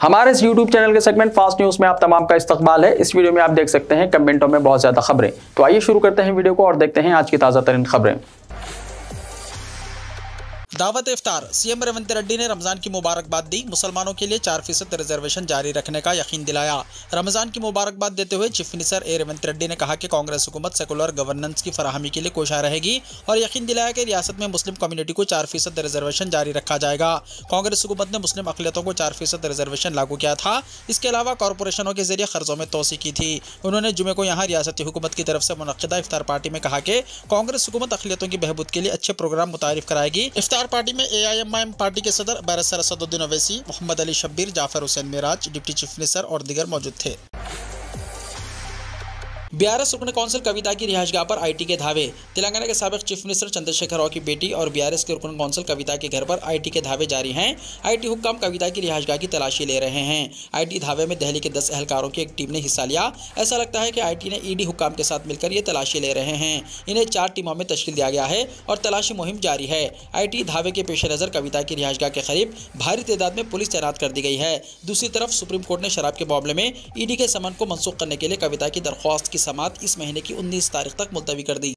हमारे इस YouTube channel के सेगमेंट फास्ट न्यूज में आप तमाम का इस्तकबाल है। इस वीडियो में आप देख सकते हैं कमेंटों में बहुत ज्यादा खबरें। तो आइए शुरू करते हैं वीडियो को और देखते हैं आज की ताजा तरीन खबरें। दावत इफ्तार। सीएम रेवंत रेड्डी ने रमजान की मुबारकबाद दी। मुसलमानों के लिए 4% रिजर्वेशन जारी रखने का यकीन दिलाया। रमजान की मुबारकबाद देते हुए चीफ मिनिस्टर रेवंत रेड्डी ने कहा कि कांग्रेस हुकूमत सेकुलर गवर्नेंस की फराहमी के लिए कोशिश रहेगी और यकीन दिलाया कि रियासत में मुस्लिम कम्युनिटी को 4% रिजर्वेशन जारी रखा जाएगा। कांग्रेस हुकूमत ने मुस्लिम अक़लियतों को 4% रिजर्वेशन लागू किया था। इसके अलावा कॉरपोरेशनों के जरिए खर्चों में तोसी की थी। उन्होंने जुमे को यहाँ रियासती हुकूमत की तरफ से मुनक्किदा इफ्तार पार्टी में कहा कि कांग्रेस हुकूमत अक़लियतों की बहबूद के लिए अच्छे प्रोग्राम मुतारिफ कराएगी। इफ्तार पार्टी में AIMIM पार्टी के सदर barrister Asaduddin Owaisi, Mohammad Ali Shabbir, Jafar Hussain Miraj, deputy chief minister और दीगर मौजूद थे। BRS रुकन कौंसिल कविता की रिहाइशगाह पर IT के धावे। तेलंगाना के साबिक चीफ मिनिस्टर चंद्रशेखर राव की बेटी और BRS के रुकन कौंसिल कविता के घर पर IT के धावे जारी हैं। IT हुक्काम कविता की रिहाइशगाह की तलाशी ले रहे हैं। IT धावे में दिल्ली के 10 एहलकारों की एक टीम ने हिस्सा लिया। ऐसा लगता है कि IT ने ED हुक्काम के साथ मिलकर ये तलाशी ले रहे हैं। इन्हें 4 टीमों में तश्कील दिया गया है और तलाशी मुहिम जारी है। IT धावे के पेश नज़र कविता की रिहाइशगाह के करीब भारी तादाद में पुलिस तैनात कर दी गई है। दूसरी तरफ सुप्रीम कोर्ट ने शराब के मामले में ED के समन को मनसूख करने के लिए कविता की दरख्वास्त की समाअत इस महीने की 19 तारीख तक मुलतवी कर दी।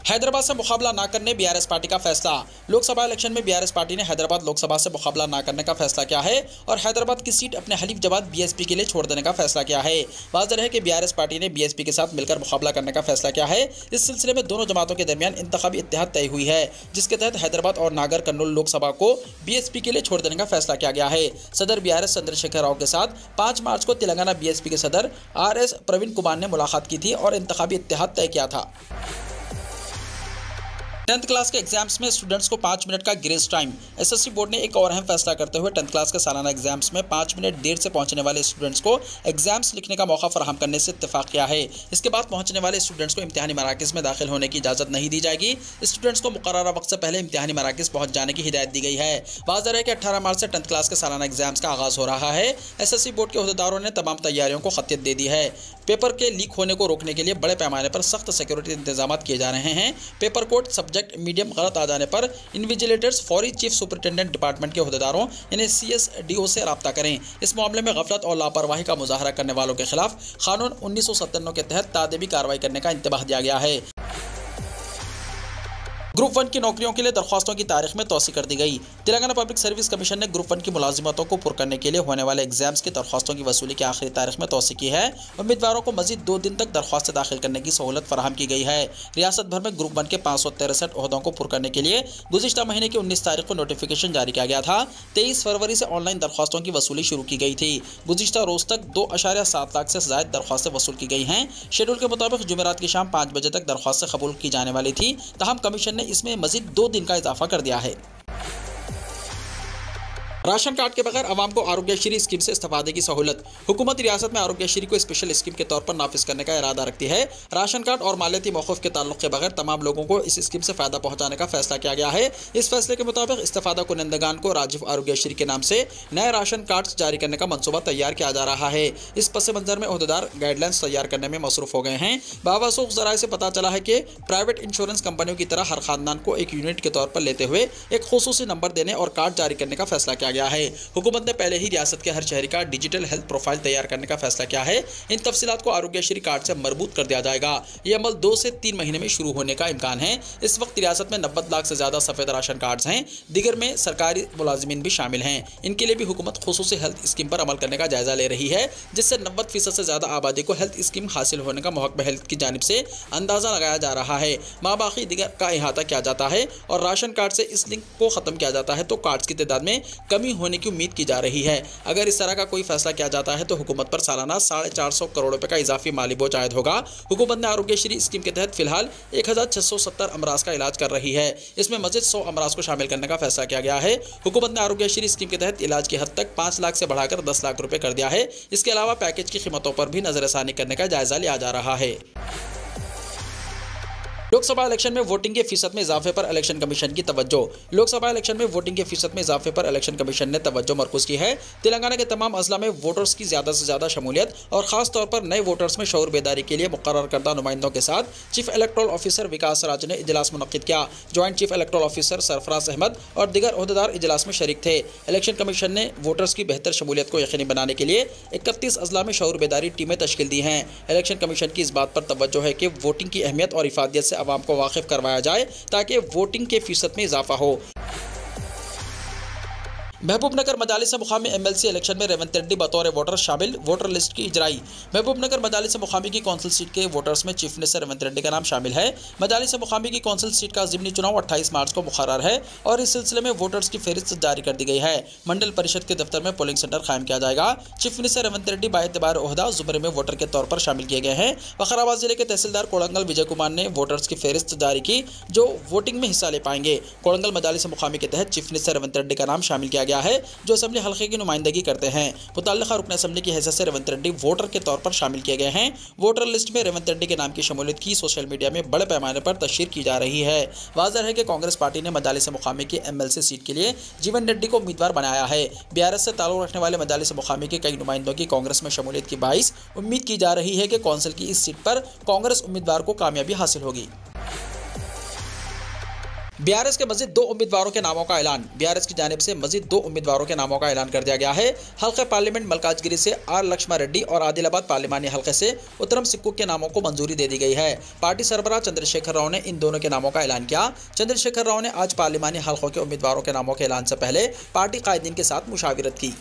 हैदराबाद से मुकाबला ना करने BRS पार्टी का फैसला। लोकसभा इलेक्शन में BRS पार्टी ने हैदराबाद लोकसभा से मुकाबला ना करने का फैसला किया है और हैदराबाद की सीट अपने हलीफ जमात BSP के लिए छोड़ देने का फैसला किया है। वाज़ेह है कि BRS पार्टी ने BSP के साथ मिलकर मुकाबला करने का फैसला किया है। इस सिलसिले में दोनों जमातों के दरमियान इंतखाबी इत्तेहाद तय हुई है, जिसके तहत हैदराबाद और नागर कर्नूल लोकसभा को BSP के लिए छोड़ देने का फैसला किया गया है। सदर BRS चंद्रशेखर राव के साथ 5 मार्च को तेलंगाना BSP के सदर RS प्रवीण कुमार ने मुलाकात की थी और इंतखाबी इत्तेहाद तय किया था। 10th क्लास के एग्जाम्स में स्टूडेंट्स को 5 मिनट का ग्रेस टाइम। SSC बोर्ड ने एक और अहम फैसला करते हुए 10th क्लास के सालाना एग्जाम्स में 5 मिनट देर से पहुंचने वाले स्टूडेंट्स को एग्जाम्स लिखने का मौका फराहम करने से इत्तेफाक किया है। इसके बाद पहुंचने वाले स्टूडेंट्स को इम्तिहानी मराकज़ में दाखिल होने की इजाज़त नहीं दी जाएगी। स्टूडेंट्स को मुकर्ररा वक्त से पहले इम्तिहानी मराकज़ पहुँच जाने की हिदायत दी गई है। वाज़ेह है कि 18 मार्च से 10th क्लास के सालाना एग्जाम्स का आगाज़ हो रहा है। SSC बोर्ड के अहदेदारों ने तमाम तैयारियों को खतियत दे दी है। पेपर के लीक होने को रोकने के लिए बड़े पैमाने पर सख्त सिक्योरिटी इंतजाम किए जा रहे हैं। पेपर कोड सब्जेक्ट मीडियम गलत आ जाने पर इन्विजिलेटर्स फौरी चीफ सुपरिटेंडेंट डिपार्टमेंट के अहदेदारों यानी CSDO से रब्ता करें। इस मामले में गफलत और लापरवाही का मुजाहरा करने वालों के खिलाफ कानून 1997 के तहत तादेबी कार्रवाई करने का इंतबाह दिया गया है। ग्रुप 1 की नौकरियों के लिए दरख्वास्तों की तारीख में तोसी कर दी गई। तेलंगाना पब्लिक सर्विस कमीशन ने ग्रुप 1 की मुलाजिमतों को पुर करने के लिए होने वाले एग्जाम्स की दरख्वास्तों की वसूली की आखिरी तारीख में तोसी की है। उम्मीदवारों को मजीद 2 दिन तक दरख्वास्त दाखिल करने की सहूलत फराहम की गई है। रियासत भर में ग्रुप 1 के 563 ओहदों को पुर करने के लिए गुज़िश्ता महीने की 19 तारीख को नोटिफिकेशन जारी किया गया था। 23 फरवरी से ऑनलाइन दरख्वास्तों की वसूली शुरू की गई थी। गुज़िश्ता रोज तक 2.7 लाख से ज़ायद दरख्वास्तें वसूल की गई हैं। शेड्यूल के मुताबिक जुमेरात की शाम 5 बजे तक दरख्वास्तें कबूल की जाने वाली थी। ताहम कमीशन ने इसमें मजीद 2 दिन का इजाफा कर दिया है। राशन कार्ड के बगैर आवाम को आरोग्यश्री स्कीम से इस्तेफादे की सहूलत। हुकूमत रियासत में आरोग्यश्री को स्पेशल स्कीम के तौर पर नाफिज करने का इरादा रखती है। राशन कार्ड और मालियाती मौक़ूफ़ के ताल्लुक़ के बगैर तमाम लोगों को इस स्कीम से फ़ायदा पहुँचाने का फैसला किया गया है। इस फैसले के मुताबिक इस्तेफादा कुनंदगान को राजीव आरोग्यश्री के नाम से नए राशन कार्ड जारी करने का मनसूबा तैयार किया जा रहा है। इस पस मंज़र में अहदेदार गाइडलाइंस तैयार करने में मसरूफ़ हो गए हैं। बावसूख ज़राए से पता चला है कि प्राइवेट इंश्योरेंस कंपनियों की तरह हर ख़ानदान को एक यूनिट के तौर पर लेते हुए एक खुसूसी नंबर देने और कार्ड जारी करने का फैसला किया गया है। हुकूमत ने पहले ही रियासत के हर शहरी का डिजिटल हेल्थ प्रोफाइल तैयार करने का फैसला किया है। इन तफसीलात को आरोग्यश्री कार्ड से मरबूत कर दिया जाएगा। ये अमल 2 से 3 महीने में शुरू होने का इम्कान है। इस वक्त रियासत में 90 लाख से ज़्यादा सफ़ेद राशन कार्ड्स हैं। दिगर में सरकारी मुलाजिमीन भी शामिल हैं। इनके लिए भी हुकूमत खुसूसी हेल्थ स्कीम पर अमल करने का जायजा ले रही है, जिससे 90% से ज़्यादा आबादी को हेल्थ स्कीम हासिल होने का महकमा हेल्थ की जानिब से अंदाज़ा लगाया जा रहा है। माबाकी दिगर का अहाता किया जाता है और राशन कार्ड से इस लिंक को ख़त्म किया जाता है तो कार्ड्स की तादाद में कमी होने की उम्मीद की जा रही है। अगर इस तरह का कोई फैसला किया जाता है तो हुकूमत पर सालाना 450 करोड़ रुपए का इजाफी माली बोझ आयद होगा। हुकूमत ने आरोग्यश्री स्कीम के तहत फिलहाल 1670 अमराज का इलाज कर रही है। इसमें मज़ीद 100 अमराज को शामिल करने का फैसला किया गया है। हुकूमत ने आरोग्यश्री स्कीम के तहत इलाज की हद तक 5 लाख से बढ़ाकर 10 लाख रुपए कर दिया है। इसके अलावा पैकेज की कीमतों पर भी नजरसानी करने का जायजा लिया जा रहा है। लोकसभा इलेक्शन में वोटिंग के फीसद में इजाफे पर इलेक्शन कमीशन की तवज्जो। लोकसभा इलेक्शन में वोटिंग के फीसद में इजाफे पर इलेक्शन कमीशन ने तवज्जो मरकूज की है। तेलंगाना के तमाम अजला में वोटर्स की ज़्यादा से ज़्यादा शमूलियत और खास तौर पर नए वोटर्स में शऊर बेदारी के लिए मुकर्रर करदा नुमाइंदों के साथ chief electoral officer Vikas Raj ने इजलास मुनक्किद किया। Joint chief electoral officer Sarfaraz Ahmed और दीगर ओहदेदार इजलास में शरीक थे। इलेक्शन कमीशन ने वोटर्स की बेहतर शमूलियत को यकीनी बनाने के लिए 31 अजला में शऊर बेदारी टीमें तश्कील दी हैं। इलेक्शन कमीशन की इस बात पर तवज्जो है कि वोटिंग की अहमियत और इफादियत से आवाम को वाकिफ करवाया जाए ताकि वोटिंग के फीसद में इजाफा हो। महबूबनगर मजालिस मुकामी MLC इलेक्शन में रेवंत रेड्डी बतौर वोटर शामिल, वोटर लिस्ट की इजराई। महबूबनगर मजालिस मुकामी की कौंसिल सीट के वोटर्स में चीफ मिनिस्टर रेवंत रेड्डी का नाम शामिल है। मजालिस मुकामी की कौंसिल सीट का ज़िमनी चुनाव 28 मार्च को मुकर्रर है और इस सिलसिले में वोटर्स की फहरिस्त जारी कर दी गई है। मंडल परिषद के दफ्तर में पोलिंग सेंटर कायम किया जाएगा। चीफ मिनिस्टर रेवंत रेड्डी बाएतबार ओहदा जुमरे में वोटर के तौर पर शामिल किए गए हैं। फखराबाद जिले के तहसीलदार कोड़ंगल विजय कुमार ने वोटर्स की फहरिस्त जारी की जो वोटिंग में हिस्सा ले पाएंगे। कोड़ंगल मजालिस मुकामी के तहत चीफ मिनिस्टर रेवंत रेड्डी का नाम शामिल किया गया है जो असेंबली हल्के की नुमाइंदगी करते हैं। मुतल्लिका रुकन असेंबली की हैसियत से रेवंत रेड्डी वोटर के तौर पर शामिल किए गए हैं। वोटर लिस्ट में रेवंत रेड्डी के नाम की शमूलियत की सोशल मीडिया में बड़े पैमाने पर तशहीर की जा रही है। वाज़ेह है कि कांग्रेस पार्टी ने मजालिस मुकामी की MLC सीट के लिए जीवन रेड्डी को उम्मीदवार बनाया है। BRS से ताल्लुक़ रखने वाले मजालिस मुकामी के कई नुमाइंदों की कांग्रेस में शमूलियत की बाइस उम्मीद की जा रही है कि कौंसिल की इस सीट पर कांग्रेस उम्मीदवार को कामयाबी हासिल होगी। BRS के मजीद 2 उम्मीदवारों के नामों का ऐलान। BRS की जानिब से मजीद 2 उम्मीदवारों के नामों का ऐलान कर दिया गया है। हल्के पार्लियामेंट मलकाजगिरी से R लक्ष्मण रेड्डी और आदिलाबाद पार्लिमानी हल्के से उत्तरम सिक्कू के नामों को मंजूरी दे दी गई है। पार्टी सरबराह चंद्रशेखर राव ने इन दोनों के नामों का ऐलान किया। चंद्रशेखर राव ने आज पार्लिमानी हल्कों के उम्मीदवारों के नामों के ऐलान से पहले पार्टी कायदीन के साथ मुशाविरत की।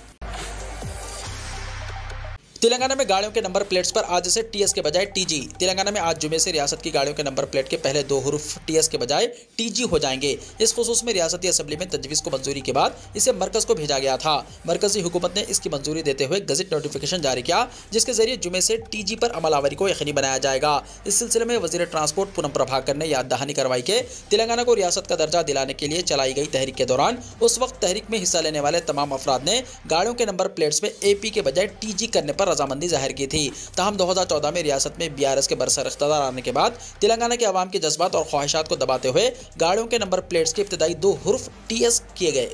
तेलंगाना में गाड़ियों के नंबर प्लेट्स पर आज से TS के बजाय TG। तेलंगाना में आज जुमे से रियासत की गाड़ियों के नंबर प्लेट के पहले 2 हुरूफ TS के बजाय TG हो जाएंगे। इस खुसूस में रियासती असेंबली में तजवीज़ को मंजूरी के बाद इसे मरकज़ को भेजा गया था। मरकज़ी हुकूमत ने इसकी मंजूरी देते हुए गज़ट नोटिफिकेशन जारी किया जिसके जरिए जुमे से TG पर अमलावरी को यकीनी बनाया जाएगा। इस सिलसिले में वज़ीर ट्रांसपोर्ट पूनम प्रभाकर ने याद दहानी करवाई कि तेलंगाना को रियासत का दर्जा दिलाने के लिए चलाई गई तहरीक के दौरान उस वक्त तहरीक में हिस्सा लेने वाले तमाम अफराद ने गाड़ियों के नंबर प्लेट्स में AP के बजाय TG करने पर रजामंदी जाहिर की थी। ताहम 2014 में रियासत में BRS के बरसर इख्तियार आने के बाद तेलंगाना के अवाम के जज्बात और ख्वाहिशात को दबाते हुए गाड़ियों के नंबर प्लेट्स के इब्तदाई 2 हुरूफ TS किए गए।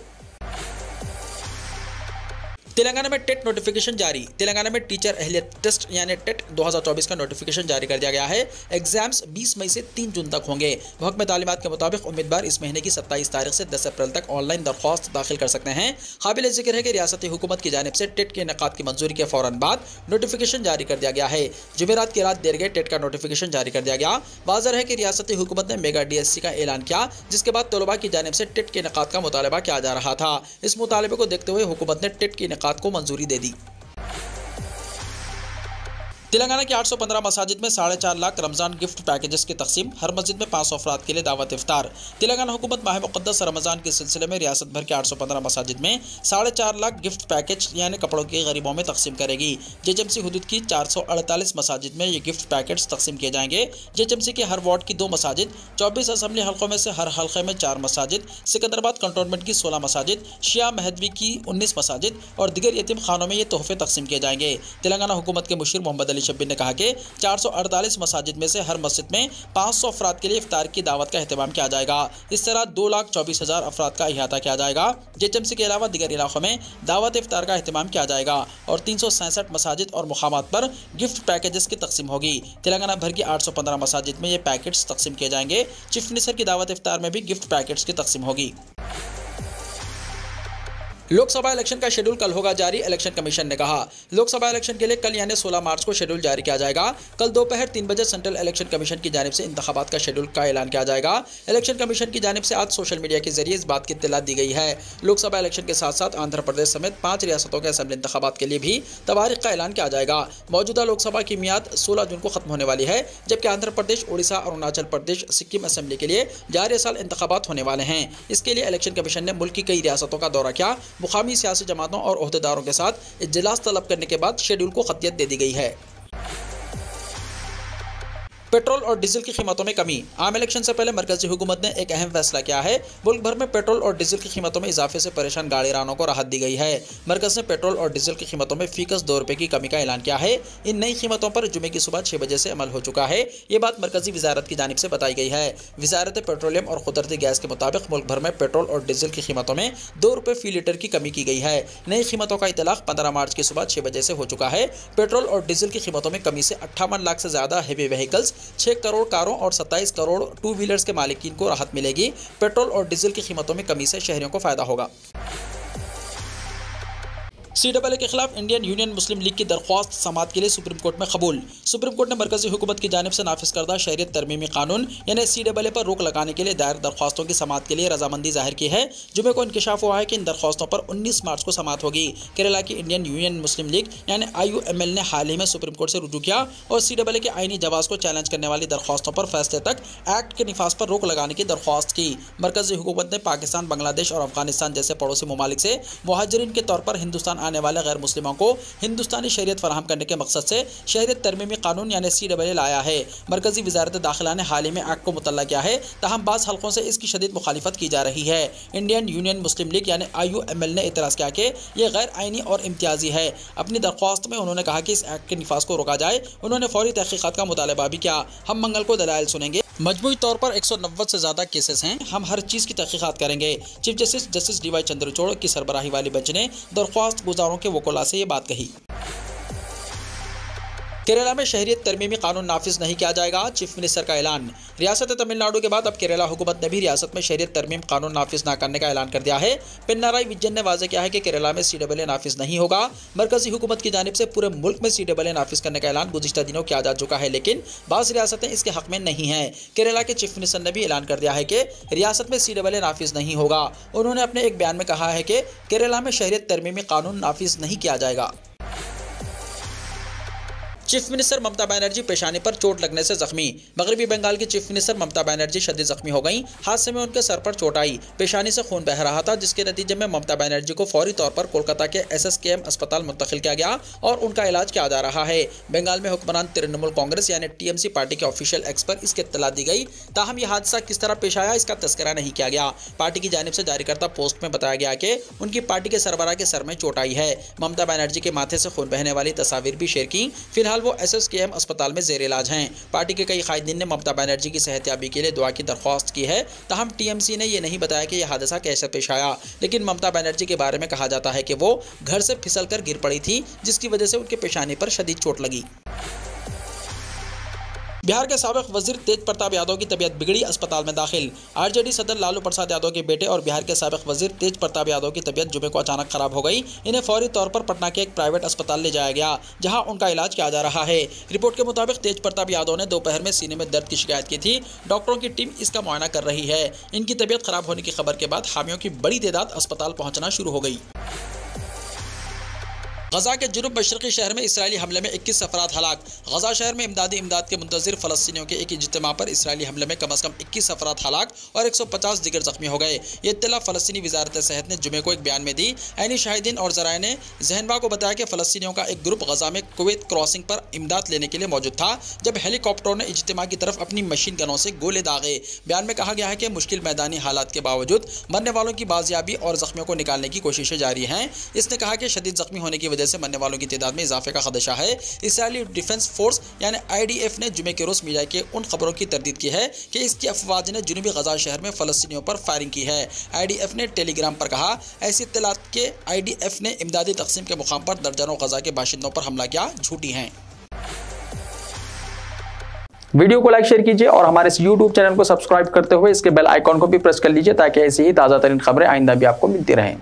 तेलंगाना में टेट नोटिफिकेशन जारी। तेलंगाना में टीचर अहलियत टेस्ट यानी टेट 2024 का नोटिफिकेशन जारी कर दिया गया है। एग्जाम्स 20 मई से 3 जून तक होंगे। महकमे तालीमात के मुताबिक उम्मीदवार इस महीने की 27 तारीख से 10 अप्रैल तक ऑनलाइन दरख्वास्त दाखिल कर सकते हैं। काबिल जिक्र है कि रियासती हुकूमत की जानिब से टेट के इनेकाद की मंजूरी के फौरन बाद नोटिफिकेशन जारी कर दिया गया है। जुमेरात की रात देर गए टेट का नोटिफिकेशन जारी कर दिया गया। वाज़ेह है कि रियासती हुकूमत ने मेगा DSC का ऐलान किया जिसके बाद तलबा की जानिब से टेट के इनेकाद का मुतालबा किया जा रहा था। इस मुतालबे को देखते हुए हुकूमत ने टेट के इनेकाद को मंजूरी दे दी। तेलंगाना की 815 मसाजिद में 4.5 लाख रमज़ान गिफ्ट पैकेजेस की तकसीम। हर मस्जिद में 500 अफराद के लिए दावत इफ्तार। तेलंगाना हुकूमत माह मुक़द्दस रमज़ान के सिलसिले में रियासत भर के 815 मसाजिद में 4.5 लाख गिफ्ट पैकेज यानी कपड़ों के गरीबों में तकसीम करेगी। JHMC हुदूद की 448 मसाजिद में ये गिफ्ट पैकेट्स तकसीम किए जाएंगे। JHMC के हर वार्ड की 2 मसाजिद, 24 असम्बली हल्कों में से हर हल्के में 4 मसाजिद, सिकंदराबाद कंटोनमेंट की 16 मसाजिद, शिया महदवी की 19 मसाजिद और दीगर यतीम खानों में ये तोहफे तकसीम किए जाएंगे। तेलंगाना हुकूमत के मुशीर मोहम्मद अली शब्बीर ने कहा कि 448 मसाजिद में से हर मस्जिद में 500 अफराद के लिए इफ्तार की दावत का एहतमाम किया जाएगा। इस तरह 2,24,000 अफराद का अहाता किया जाएगा। JHMC के अलावा दीगर इलाकों में दावत इफ्तार का एहतमाम किया जाएगा और 367 मसाजिद और मुकामात पर गिफ्ट पैकेजेस की तकसीम होगी। तेलंगाना भर की 815 मसाजिद में ये पैकेट्स तकसीम किए जाएंगे। चीफ मिनिस्टर की दावत इफ्तार में भी गिफ्ट पैकेट्स की तकसीम होगी। लोकसभा इलेक्शन का शेड्यूल कल होगा जारी। इलेक्शन कमीशन ने कहा लोकसभा इलेक्शन के लिए कल यानी 16 मार्च को शेड्यूल जारी किया जाएगा। कल दोपहर 3 बजे सेंट्रल इलेक्शन कमीशन की जानिब से इंतखाबात का शेड्यूल का ऐलान किया जाएगा। इलेक्शन कमीशन की जानिब से आज सोशल मीडिया के जरिए इस बात की इत्तला दी गई है। लोकसभा इलेक्शन के साथ साथ आंध्र प्रदेश समेत 5 रियासतों के असेंबली इंतखाबात के लिए भी तवारीख का ऐलान किया जाएगा। मौजूदा लोकसभा की मियाद 16 जून को खत्म होने वाली है, जबकि आंध्र प्रदेश, उड़ीसा, अरुणाचल प्रदेश, सिक्किम असेंबली के लिए जारी साल इंतखाबात होने वाले हैं। इसके लिए इलेक्शन कमीशन ने मुल्क की कई रियासतों का दौरा किया। मुकामी सियासी जमातों और ओहदेदारों के साथ इजलास तलब करने के बाद शेड्यूल को खतियत दे दी गई है। पेट्रोल और डीजल की कीमतों में कमी। आम इलेक्शन से पहले मरकजी हुकूमत ने एक अहम फैसला किया है। मुल्क भर में पेट्रोल और डीजल की कीमतों में इजाफे से परेशान गाड़ीरानों को राहत दी गई है। मरकज ने पेट्रोल और डीजल की कीमतों में फीकस 2 रुपये की कमी का ऐलान किया है। इन नई कीमतों पर जुमे की सुबह 6 बजे से अमल हो चुका है। ये बात मरकजी वजारत की जानिब से बताई गई है। वजारत पेट्रोलियम और कुदरती गैस के मुताबिक मुल्क भर में पेट्रोल और डीजल की कीमतों में 2 रुपये फी लीटर की कमी की गई है। नई कीमतों का इतलाक 15 मार्च की सुबह 6 बजे से हो चुका है। पेट्रोल और डीजल की कीमतों में कमी से 58 लाख से ज्यादा हैवी व्हीकल्स, 6 करोड़ कारों और 27 करोड़ 2 व्हीलर्स के मालिकीन को राहत मिलेगी। पेट्रोल और डीजल की कीमतों में कमी से शहरियों को फायदा होगा। CAA के खिलाफ इंडियन यूनियन मुस्लिम लीग की दरख्वास्त समाअत के लिए सुप्रीम कोर्ट में कबूल। सुप्रीम कोर्ट ने मरकजी हुकूमत की जानिब से नाफिज करदा शहरियत तरमीमी कानून यानी CAA पर रोक लगाने के लिए दायर दरख्वास्तों की समाअत के लिए रजामंदी जाहिर की है। जुमे को इंकशाफ हुआ है कि इन दरख्वास्तों पर 19 मार्च को समाअत होगी। केरला की इंडियन यूनियन मुस्लिम लीग यानी IUML ने हाल ही में सुप्रीम कोर्ट से रुजू किया और CAA के आईनी जवाज़ को चैलेंज करने वाली दरख्वास्तों पर फैसले तक एक्ट के निफाज पर रोक लगाने की दरख्वास्त की। मरकजी हुकूमत ने पाकिस्तान, बांग्लादेश और अफगानिस्तान जैसे पड़ोसी ममालिक से मुहाजिरीन के तौर पर हिंदुस्तान आने वाले गैर मुस्लिम को हिंदुस्तानी शरीयत फराहम करने के मकसद से शहरियत तरमीमी कानून यानी CAA लाया है। मरकजी वजारत दाखिला ने हाल ही में एक्ट को मुतल्ला किया है, ताहम बाज़ हल्कों से इसकी शदीद मुखालिफत की जा रही है। इंडियन यूनियन मुस्लिम लीग यानी IUML ने एतराज़ किया कि यह गैर आइनी और इम्तियाजी है। अपनी दरख्वास्त में उन्होंने कहा कि इस एक्ट के निफाज को रोका जाए। उन्होंने फौरी तहकीकात का मुतालबा भी किया। हम मंगल को दलाइल सुनेंगे। मजमूई तौर पर 190 से ज़्यादा केसेस हैं। हम हर चीज़ की तहकीकात करेंगे। चीफ जस्टिस DY चंद्रचूड़ की सरबराही वाली बेंच ने दरख्वास्त गुजारों के वकोला से ये बात कही। केरला में शहरियत तरमीमी कानून नाफिज नहीं किया जाएगा, चीफ मिनिस्टर का ऐलान। रियासत तमिलनाडु के बाद अब केरला हुकूमत ने भी रियासत में शहरियत तरमीम कानून नाफिज न करने का ऐलान कर दिया है। पिनाराई विजयन ने वाज़ेह किया है कि केरला में CAA नाफिज नहीं होगा। मरकजी हुकूमत की जानिब से पूरे मुल्क में CAA नाफिज करने का ऐलान गुज़िश्ता दिनों किया जा चुका है, लेकिन बाज़ रियासतें इसके हक़ में नहीं हैं। केरला के चीफ मिनिस्टर ने भी ऐलान कर दिया है कि रियासत में CAA नाफिज नहीं होगा। उन्होंने अपने एक बयान में कहा है कि केरला में शहरियत तरमीमी कानून नाफिज नहीं किया जाएगा। चीफ मिनिस्टर ममता बनर्जी पेशानी पर चोट लगने से जख्मी। मगरबी बंगाल की चीफ मिनिस्टर ममता बनर्जी शदीद जख्मी हो गई। हादसे में उनके सर पर चोट आई, पेशानी से खून बह रहा था, जिसके नतीजे में ममता बनर्जी को फौरी तौर पर कोलकाता के SSKM अस्पताल मुंतकिल किया गया और उनका इलाज किया जा रहा है। बंगाल में हुक्मरान तृणमूल कांग्रेस यानी TMC पार्टी के ऑफिशियल एक्स पर इसकी इत्तला दी गई। ताहम यह हादसा किस तरह पेश आया इसका तस्करा नहीं किया गया। पार्टी की जानिब से जारी करता पोस्ट में बताया गया कि उनकी पार्टी के सरबराह के सर में चोट आई है। ममता बनर्जी के माथे से खून बहने वाली तस्वीर भी शेयर की। फिलहाल वो SSKM अस्पताल में जेर इलाज हैं। पार्टी के कई कायदीन ने ममता बनर्जी की सेहतयाबी के लिए दुआ की दरख्वास्त की है। ताहम TMC ने यह नहीं बताया कि यह हादसा कैसे पेश आया, लेकिन ममता बनर्जी के बारे में कहा जाता है कि वो घर से फिसलकर गिर पड़ी थी, जिसकी वजह से उनके पेशानी पर शदीद चोट लगी। बिहार के साबिक वजीर तेज प्रताप यादव की तबीयत बिगड़ी, अस्पताल में दाखिल। RJD सदर लालू प्रसाद यादव के बेटे और बिहार के साबिक वजीर तेज प्रताप यादव की तबीयत जुमे को अचानक खराब हो गई। इन्हें फौरी तौर पर पटना के एक प्राइवेट अस्पताल ले जाया गया, जहां उनका इलाज किया जा रहा है। रिपोर्ट के मुताबिक तेज प्रताप यादव ने दोपहर में सीने में दर्द की शिकायत की थी। डॉक्टरों की टीम इसका मुआयना कर रही है। इनकी तबीयत खराब होने की खबर के बाद हामियों की बड़ी तादाद अस्पताल पहुंचना शुरू हो गई। गजा के जुनूब मशरक़ी शहर में इसराइली हमले में 21 अफराद हलाक। गजा शहर में इमदाद के मुंतज़िर फ़लस्तीनियों के एक इज्तिमा पर इसराइली हमले में कम अज़ कम 21 अफराद हलाक और 150 दिगर जख्मी हो गए। ये इत्तला फ़लस्तीनी वज़ारत सेहत ने जुमे को एक बयान में दी। ऐनी शाहिदीन और ज़राए ने ज़हनवा को बताया कि फ़लस्तीनियों का एक ग्रुप गजा में कुवैत क्रॉसिंग पर इमदाद लेने के लिए मौजूद था, जब हेलीकॉप्टरों ने इज्तिमा की तरफ अपनी मशीन गनों से गोले दागे। बयान में कहा गया है कि मुश्किल मैदानी हालात के बावजूद मरने वालों की बाजियाबी और जख्मियों को निकालने की कोशिशें जारी हैं। इसने कहा कि शदीद जख्मी होने की वजह से मरने वालों की तादाद में इजाफे का खदशा है। इसराइली डिफेंस फोर्स यानी IDF ने जुमे के रोज मीडिया के उन खबरों की तरदीद की है कि इसकी अफवाज ने जुनूबी गजा शहर में फ़लस्तीनियों पर फायरिंग की है। IDF ने टेलीग्राम पर कहा, ऐसी इत्तलात के IDF ने इमदादी तकसीम के मुकाम पर दर्जनों गजा के बाशिंदों पर हमला किया झूठी हैं। वीडियो को लाइक शेयर कीजिए और हमारे इस YouTube चैनल को सब्सक्राइब करते हुए इसके बेल आइकॉन को भी प्रेस कर लीजिए, ताकि ऐसी ही ताज़ा तरीन खबरें आइंदा भी आपको मिलती रहें।